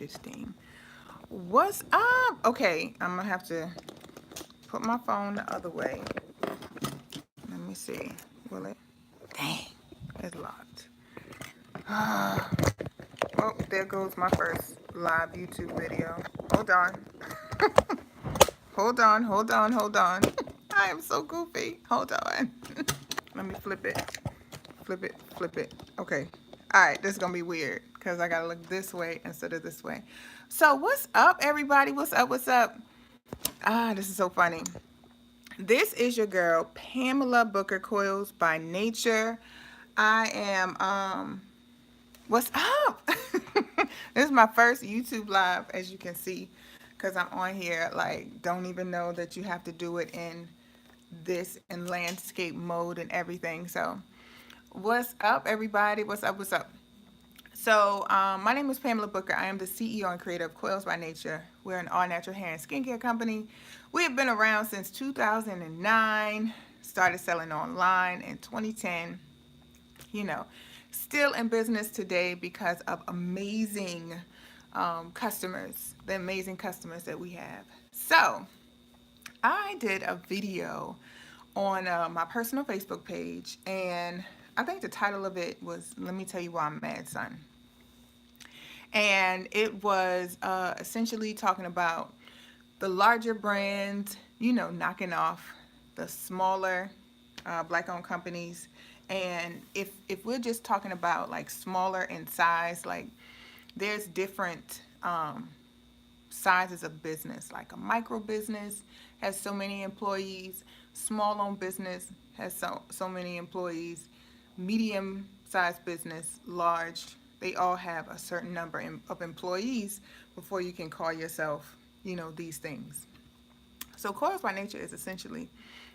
Interesting. What's up? Okay, I'm gonna have to put my phone the other way. Let me see. Will it? Dang, it's locked. Oh, there goes my first live YouTube video. Hold on. Hold on. I am so goofy. Hold on. Let me flip it. Flip it. Okay. All right, this is going to be weird because I got to look this way instead of this way. So what's up, everybody? What's up? This is so funny. This is your girl, Pamela Booker, Coils by Nature. I am, what's up? This is my first YouTube live, as you can see, because I'm on here, like, don't even know that you have to do it in this in landscape mode and everything. So what's up, everybody? What's up? So my name is Pamela Booker. I am the CEO and creator of Coils by Nature. We're an all-natural hair and skincare company. We have been around since 2009, started selling online in 2010. You know, still in business today because of amazing customers, the amazing customers that we have. So I did a video on my personal Facebook page, and I think the title of it was, Let Me Tell You Why I'm Mad, Son. And it was essentially talking about the larger brands, knocking off the smaller black-owned companies. And if we're just talking about like smaller in size, like there's different sizes of business. Like a micro business has so many employees, small owned business has so many employees, medium sized business, large, they all have a certain number of employees before you can call yourself, these things. So Coils by Nature is essentially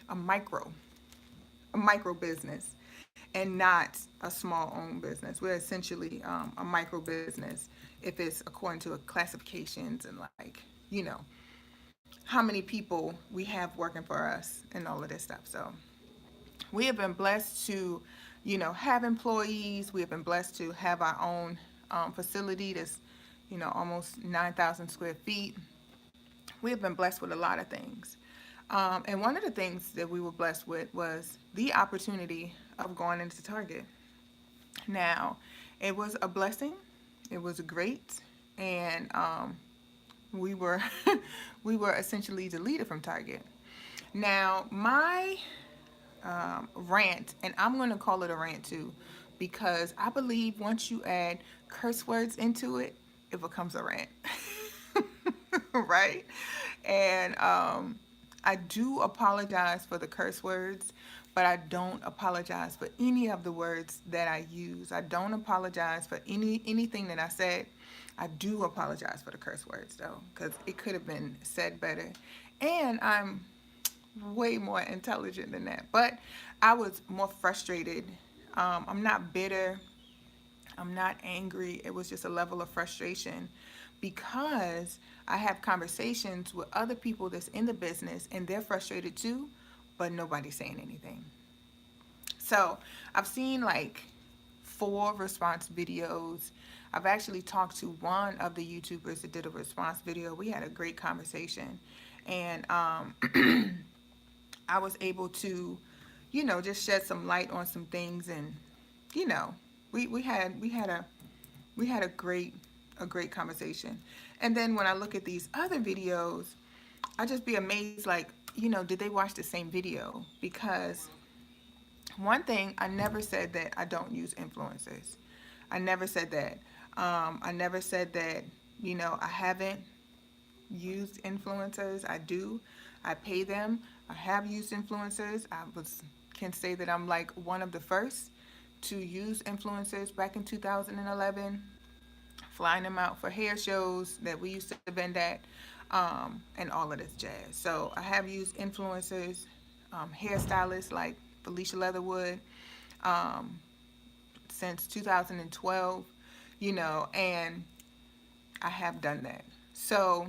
a micro, a micro business and not a small owned business. We're essentially a micro business if it's according to classifications and like, how many people we have working for us and all of this stuff. So we have been blessed to, have employees. We have been blessed to have our own facility that's, almost 9,000 square feet. We have been blessed with a lot of things. And one of the things that we were blessed with was the opportunity of going into Target. Now, it was a blessing. It was great. And we were we were essentially deleted from Target. Now, my rant, and I'm going to call it a rant too, because I believe once you add curse words into it, it becomes a rant. Right? And I do apologize for the curse words, but I don't apologize for any of the words that I use. I don't apologize for anything that I said. I do apologize for the curse words though, because it could have been said better. And I'm way more intelligent than that. But I was more frustrated. I'm not bitter. I'm not angry. It was just a level of frustration because I have conversations with other people that's in the business and they're frustrated too, but nobody's saying anything. So I've seen like 4 response videos. I've actually talked to one of the YouTubers that did a response video. We had a great conversation, and I was able to, just shed some light on some things, and you know, we had a great conversation. And then when I look at these other videos, I just be amazed, like, did they watch the same video? Because one thing, I never said that I don't use influencers. I never said that. I never said that, I haven't used influencers. I do. I pay them. I have used influencers. Can say that I'm like one of the first to use influencers back in 2011, flying them out for hair shows that we used to vend at, and all of this jazz. So I have used influencers, hairstylists like Felicia Leatherwood, um, since 2012, and I have done that. So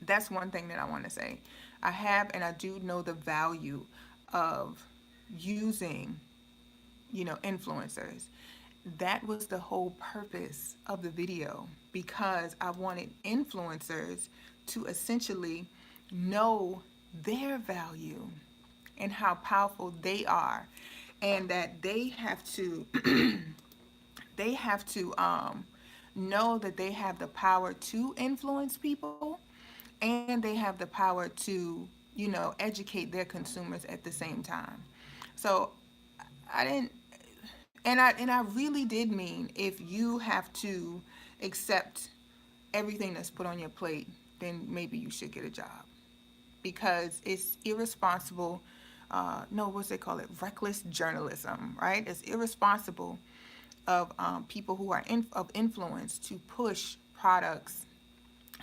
that's one thing that I want to say. I have, and I do know the value of using, influencers. that was the whole purpose of the video, because I wanted influencers to essentially know their value and how powerful they are, and that they have to they have to know that they have the power to influence people, and they have the power to, educate their consumers at the same time. So I didn't, and I really did mean, if you have to accept everything that's put on your plate, then maybe you should get a job, because it's irresponsible. No, what's they call it? Reckless journalism, right? It's irresponsible of people who are of influence to push products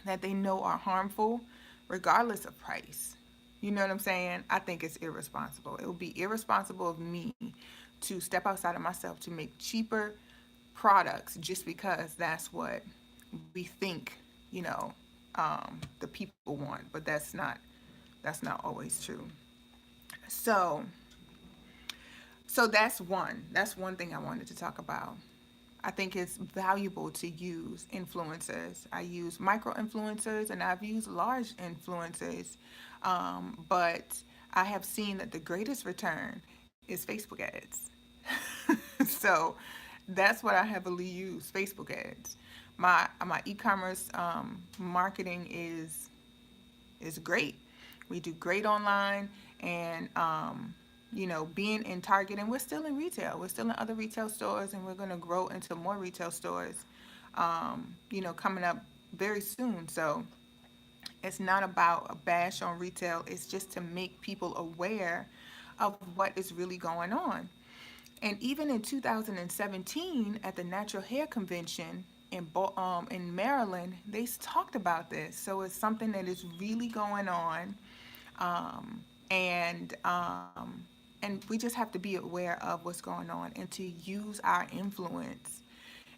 that they know are harmful, regardless of price. You know what I'm saying? I think it's irresponsible. It would be irresponsible of me to step outside of myself to make cheaper products just because that's what we think, the people want. But that's not always true. So that's one thing I wanted to talk about. I think it's valuable to use influencers. I use micro influencers and I've used large influencers, but I have seen that the greatest return is Facebook ads. So that's what I heavily use, Facebook ads. My e-commerce marketing is great. We do great online, and being in Target, and we're still in retail. We're still in other retail stores, and we're going to grow into more retail stores, coming up very soon. So it's not about a bash on retail. It's just to make people aware of what is really going on. And even in 2017 at the Natural Hair Convention in Maryland, they talked about this. So it's something that is really going on, um, and we just have to be aware of what's going on and to use our influence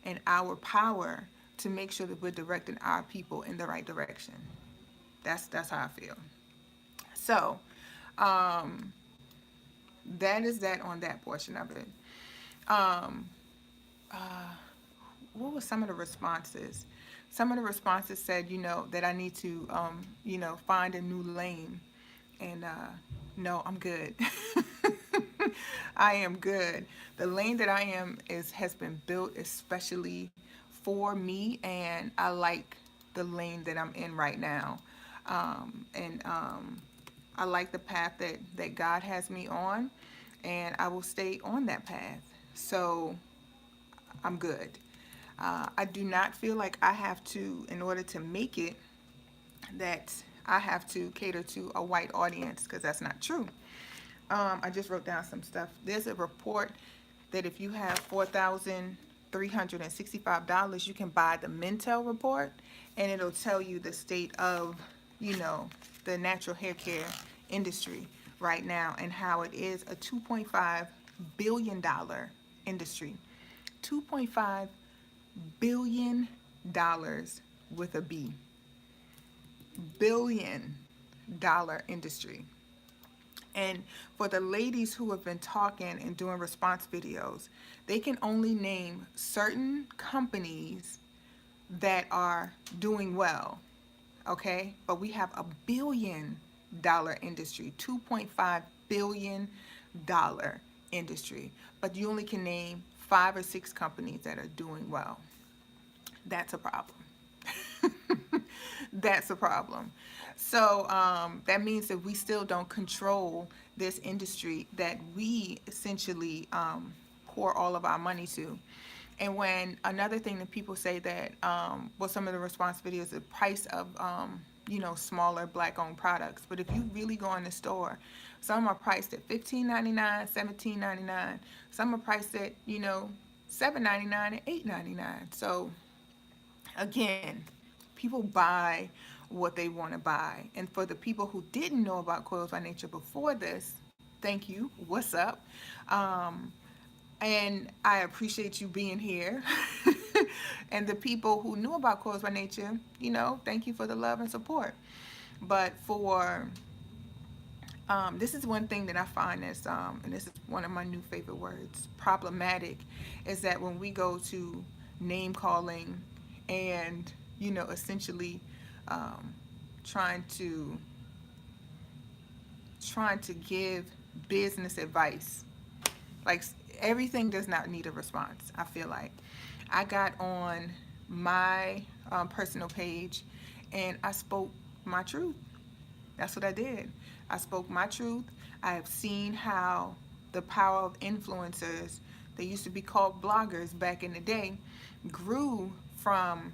and our power to make sure that we're directing our people in the right direction. That's how I feel. So um, that is that on that portion of it. Um, uh, what were some of the responses? Some of the responses said, that I need to, find a new lane. And no, I'm good. I am good. The lane that I am is has been built especially for me, and I like the lane that I'm in right now. And I like the path that God has me on, and I will stay on that path. So I'm good. I do not feel like I have to, in order to make it, that I have to cater to a white audience, because that's not true. I just wrote down some stuff. There's a report that if you have $4,365, you can buy the Mintel report, and it'll tell you the state of, the natural hair care industry right now, and how it is a $2.5 billion industry. $2.5 billion with a B. $1 billion industry. And for the ladies who have been talking and doing response videos, they can only name certain companies that are doing well. Okay? But we have $1 billion industry, $2.5 billion industry. But you only can name 5 or 6 companies that are doing well. That's a problem. That's a problem. So that means that we still don't control this industry that we essentially pour all of our money to. And when another thing that people say that, some of the response videos, the price of, smaller black-owned products. But if you really go in the store, some are priced at $15.99, $17.99. Some are priced at, $7.99 and $8.99. So again, people buy what they want to buy. And for the people who didn't know about Coils by Nature before this, thank you. What's up? And I appreciate you being here. And the people who knew about Coils by Nature, thank you for the love and support. But for This is one thing that I find is, and this is one of my new favorite words, problematic, is that when we go to name calling and, essentially um, trying to give business advice, like everything does not need a response. I feel like I got on my personal page and I spoke my truth. That's what I did. I spoke my truth. I have seen how the power of influencers, they used to be called bloggers back in the day, grew from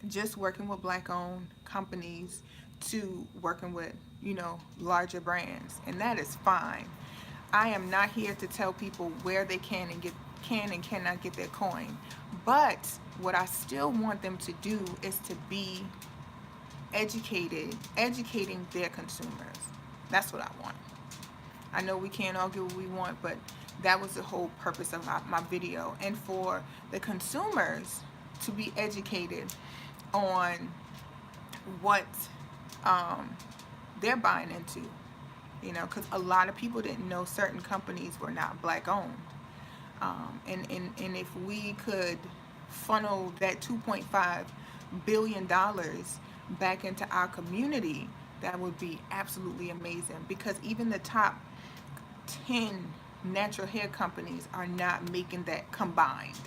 just working with black owned companies to working with, larger brands. And that is fine. I am not here to tell people where they can and cannot get their coin. But what I still want them to do is to be educating their consumers. That's what I want. I know we can't all get what we want, but that was the whole purpose of my video. And for the consumers to be educated on what they're buying into, because a lot of people didn't know certain companies were not black owned. And if we could funnel that $2.5 billion back into our community, that would be absolutely amazing. Because even the top 10 natural hair companies are not making that combined.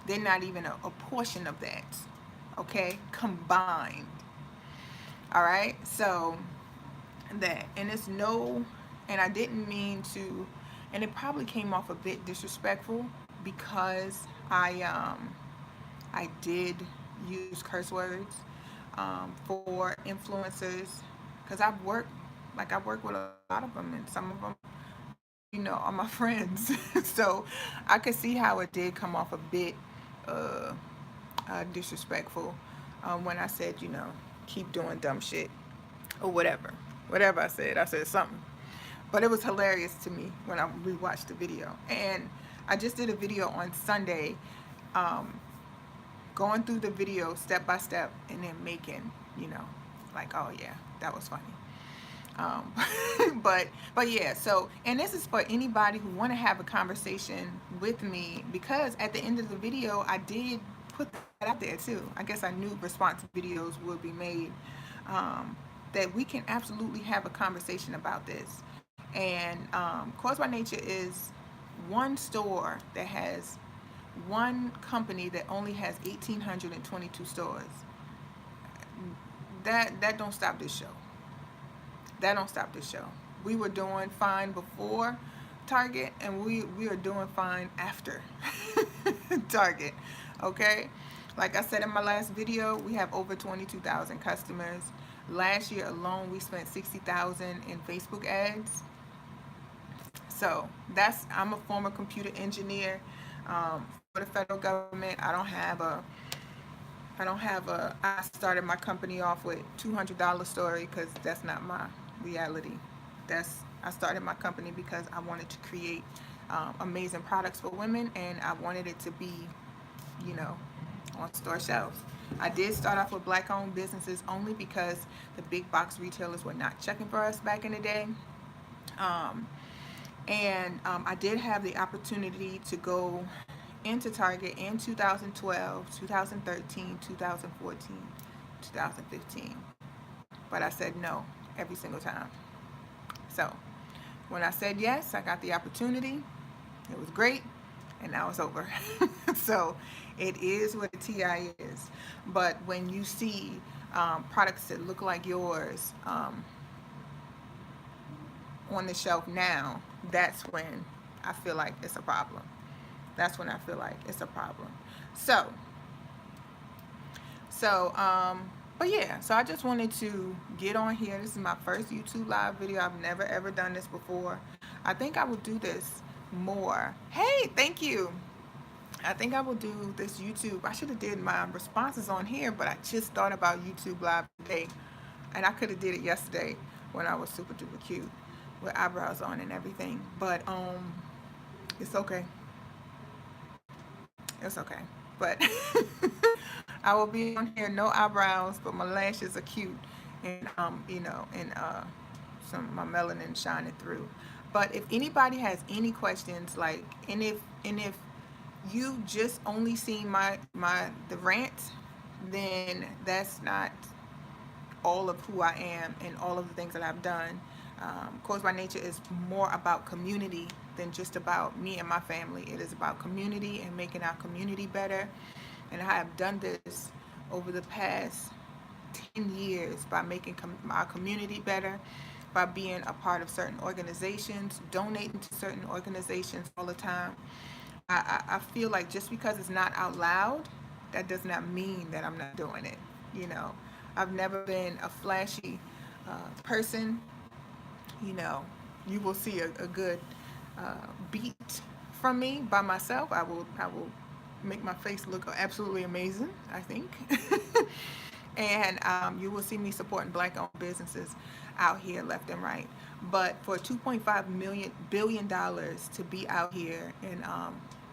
They're not even a portion of that. Okay? Combined. All right? So that, and it's no, and I didn't mean to, and it probably came off a bit disrespectful because I did use curse words for influencers, because I work with a lot of them, and some of them, are my friends. So I could see how it did come off a bit uh, disrespectful when I said, keep doing dumb shit or whatever. Whatever I said something. But it was hilarious to me when I rewatched the video. And I just did a video on Sunday, um, going through the video step by step and then making, like, oh yeah, that was funny. Um, but yeah, so, and this is for anybody who want to have a conversation with me, because at the end of the video, I did put that out there too. I guess I knew response videos would be made, that we can absolutely have a conversation about this. And Cause by Nature is one store that has one company that only has 1,822 stores. That don't stop this show. That don't stop this show. We were doing fine before Target, and we are doing fine after Target. Okay? Like I said in my last video, we have over 22,000 customers. Last year alone, we spent 60,000 in Facebook ads. So I'm a former computer engineer for the federal government. I started my company off with $200 story, because that's not my reality. I started my company because I wanted to create amazing products for women, and I wanted it to be, you know, on store shelves. I did start off with black owned businesses only because the big box retailers were not checking for us back in the day. I did have the opportunity to go into Target in 2012, 2013, 2014, 2015. But I said no every single time. So when I said yes, I got the opportunity. It was great, and now it's over. So it is what a TI is. But when you see products that look like yours on the shelf now, that's when I feel like it's a problem. That's when I feel like it's a problem. So, but yeah, so I just wanted to get on here. This is my first YouTube live video. I've never ever done this before. I think I will do this more. Hey, thank you. I think I will do this YouTube. I should have did my responses on here, but I just thought about YouTube live today, and I could have did it yesterday when I was super duper cute with eyebrows on and everything. But it's okay. It's okay. But I will be on here, no eyebrows, but my lashes are cute, and my melanin shining through. But if anybody has any questions, like, and if you just only seen the rant, then that's not all of who I am and all of the things that I've done. Course by Nature is more about community than just about me and my family. It is about community and making our community better. And I have done this over the past 10 years by making our community better, by being a part of certain organizations, donating to certain organizations all the time. I feel like just because it's not out loud, that does not mean that I'm not doing it. You know, I've never been a flashy person. You know, you will see a good beat from me by myself. I will make my face look absolutely amazing, I think. And you will see me supporting black-owned businesses out here left and right. But for $2.5 billion to be out here, and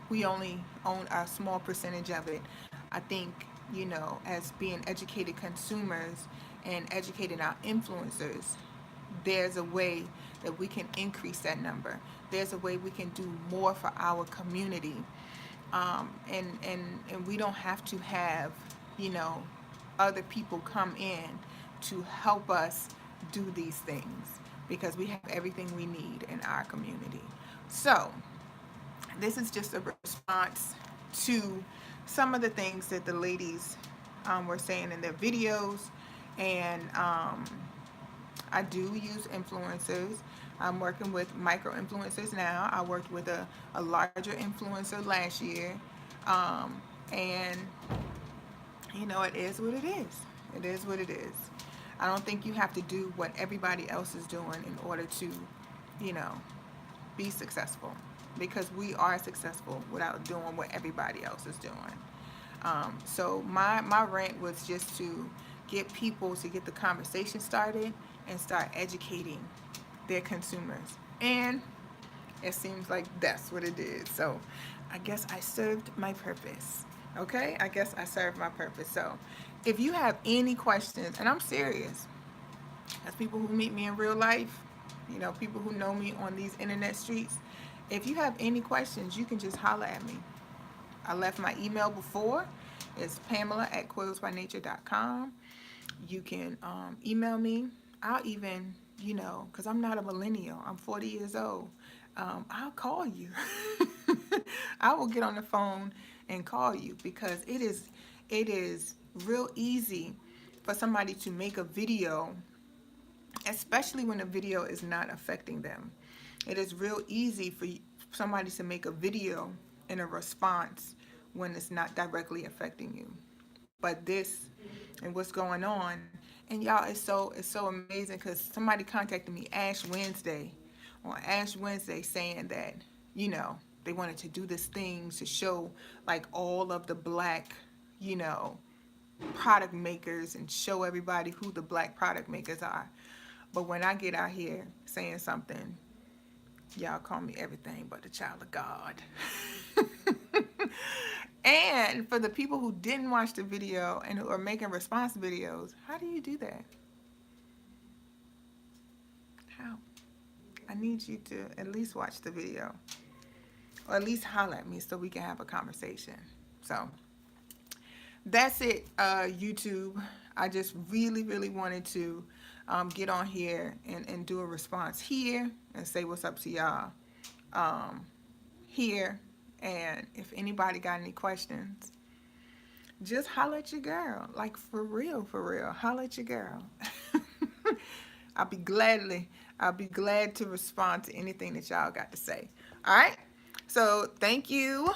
we only own a small percentage of it, I think, you know, as being educated consumers and educating our influencers, there's a way that we can increase that number. There's a way we can do more for our community. And we don't have to have, you know, other people come in to help us do these things, because we have everything we need in our community. So this is just a response to some of the things that the ladies were saying in their videos. And I do use influencers. I'm working with micro influencers now. I worked with a larger influencer last year. And, you know, it is what it is. It is what it is. I don't think you have to do what everybody else is doing in order to, you know, be successful, because we are successful without doing what everybody else is doing. So my rant was just to get people to get the conversation started and start educating their consumers. And it seems like that's what it is. So I guess I served my purpose. Okay? I guess I served my purpose. So if you have any questions, and I'm serious, as people who meet me in real life, you know, people who know me on these internet streets, if you have any questions, you can just holler at me. I left my email before. It's Pamela@coilsbynature.com. You can email me. I'll even, you know, because I'm not a millennial, I'm 40 years old. I'll call you. I will get on the phone and call you, because it is real easy for somebody to make a video, especially when the video is not affecting them. It is real easy for somebody to make a video in a response when it's not directly affecting you. But this and what's going on, and y'all, it's so amazing, because somebody contacted me Ash Wednesday saying that, you know, they wanted to do this thing to show like all of the black, you know, product makers, and show everybody who the black product makers are. But when I get out here saying something, y'all call me everything but a child of God. And for the people who didn't watch the video and who are making response videos, how do you do that? How? I need you to at least watch the video, or at least holler at me so we can have a conversation. So that's it, YouTube. I just really wanted to get on here and do a response here and say what's up to y'all here. And if anybody got any questions, just holler at your girl. Like, for real, holler at your girl. I'll be glad to respond to anything that y'all got to say. All right. So thank you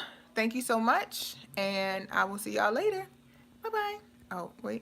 so much, and I will see y'all later. Bye bye. Oh, wait.